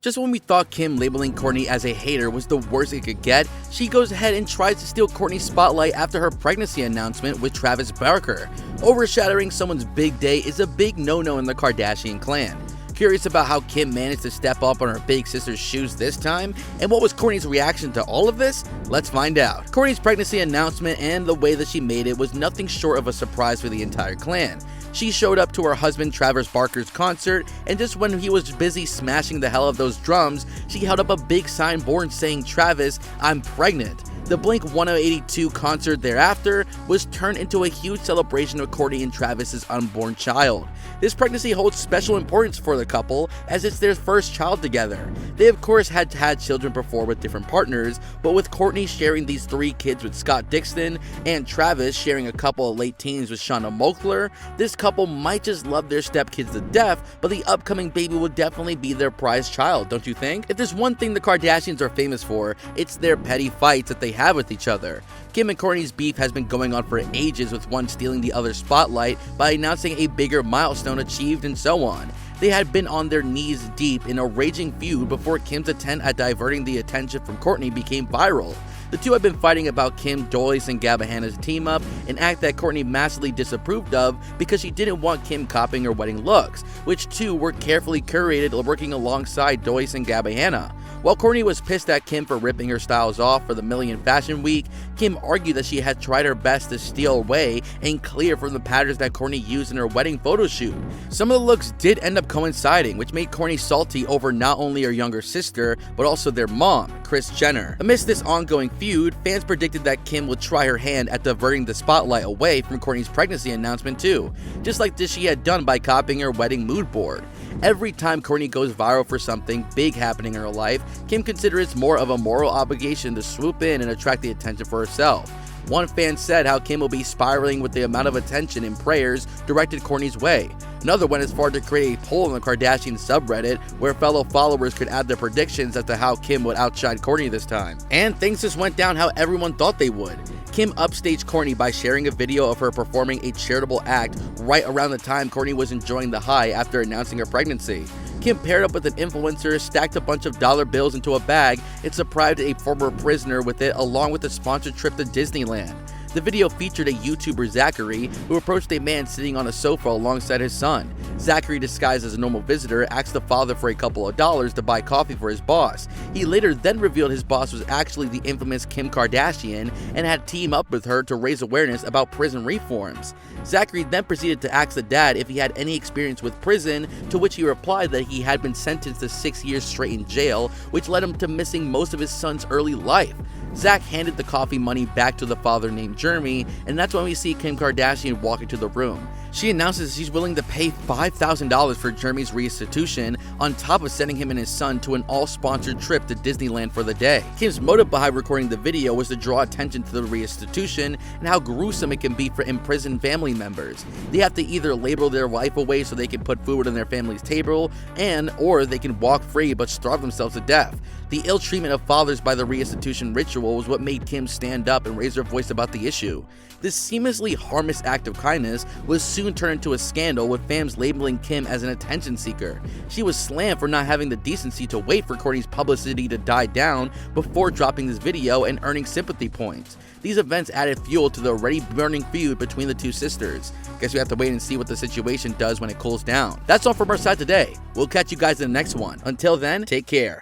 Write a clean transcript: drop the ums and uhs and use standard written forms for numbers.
Just when we thought Kim labeling Kourtney as a hater was the worst it could get, she goes ahead and tries to steal Kourtney's spotlight after her pregnancy announcement with Travis Barker. Overshadowing someone's big day is a big no-no in the Kardashian clan. Curious about how Kim managed to step up on her big sister's shoes this time? And what was Kourtney's reaction to all of this? Let's find out. Kourtney's pregnancy announcement and the way that she made it was nothing short of a surprise for the entire clan. She showed up to her husband Travis Barker's concert, and just when he was busy smashing the hell out of those drums, she held up a big signboard saying, "Travis, I'm pregnant." The Blink-182 concert thereafter was turned into a huge celebration of Kourtney and Travis's unborn child. This pregnancy holds special importance for the couple as it's their first child together. They of course had children before with different partners, but with Kourtney sharing these 3 kids with Scott Dixon and Travis sharing a couple of late teens with Shauna Moakler, this couple might just love their stepkids to death, but the upcoming baby will definitely be their prized child, don't you think? If there's one thing the Kardashians are famous for, it's their petty fights that they have with each other. Kim and Kourtney's beef has been going on for ages, with one stealing the other's spotlight by announcing a bigger milestone achieved and so on. They had been on their knees deep in a raging feud before Kim's attempt at diverting the attention from Kourtney became viral. The two have been fighting about Kim Doyce and Gabbahana's team up, an act that Kourtney massively disapproved of because she didn't want Kim copying her wedding looks, which too were carefully curated working alongside Doyce and Gabbahana. While Kourtney was pissed at Kim for ripping her styles off for the Million Fashion Week, Kim argued that she had tried her best to steal away and clear from the patterns that Kourtney used in her wedding photo shoot. Some of the looks did end up coinciding, which made Kourtney salty over not only her younger sister, but also their mom, Kris Jenner. Amidst this ongoing feud, fans predicted that Kim would try her hand at diverting the spotlight away from Kourtney's pregnancy announcement too, just like this she had done by copying her wedding mood board. Every time Kourtney goes viral for something big happening in her life, Kim considers it more of a moral obligation to swoop in and attract the attention for herself. One fan said how Kim will be spiraling with the amount of attention and prayers directed Kourtney's way. Another went as far to create a poll on the Kardashian subreddit where fellow followers could add their predictions as to how Kim would outshine Kourtney this time. And things just went down how everyone thought they would. Kim upstaged Kourtney by sharing a video of her performing a charitable act right around the time Kourtney was enjoying the high after announcing her pregnancy. Kim paired up with an influencer, stacked a bunch of dollar bills into a bag, and surprised a former prisoner with it along with a sponsored trip to Disneyland. The video featured a YouTuber, Zachary, who approached a man sitting on a sofa alongside his son. Zachary, disguised as a normal visitor, asked the father for a couple of dollars to buy coffee for his boss. He later then revealed his boss was actually the infamous Kim Kardashian and had teamed up with her to raise awareness about prison reforms. Zachary then proceeded to ask the dad if he had any experience with prison, to which he replied that he had been sentenced to 6 years straight in jail, which led him to missing most of his son's early life. Zach handed the coffee money back to the father named Jeremy, and that's when we see Kim Kardashian walk into the room. She announces she's willing to pay $5,000 for Jeremy's restitution, on top of sending him and his son to an all-sponsored trip to Disneyland for the day. Kim's motive behind recording the video was to draw attention to the restitution and how gruesome it can be for imprisoned family members. They have to either label their life away so they can put food on their family's table, or they can walk free but starve themselves to death. The ill treatment of fathers by the restitution ritual was what made Kim stand up and raise her voice about the issue. This seamlessly harmless act of kindness was soon turned into a scandal, with fans labeling Kim as an attention seeker. She was slammed for not having the decency to wait for Kourtney's publicity to die down before dropping this video and earning sympathy points. These events added fuel to the already burning feud between the two sisters. Guess we have to wait and see what the situation does when it cools down. That's all from our side today. We'll catch you guys in the next one. Until then, take care.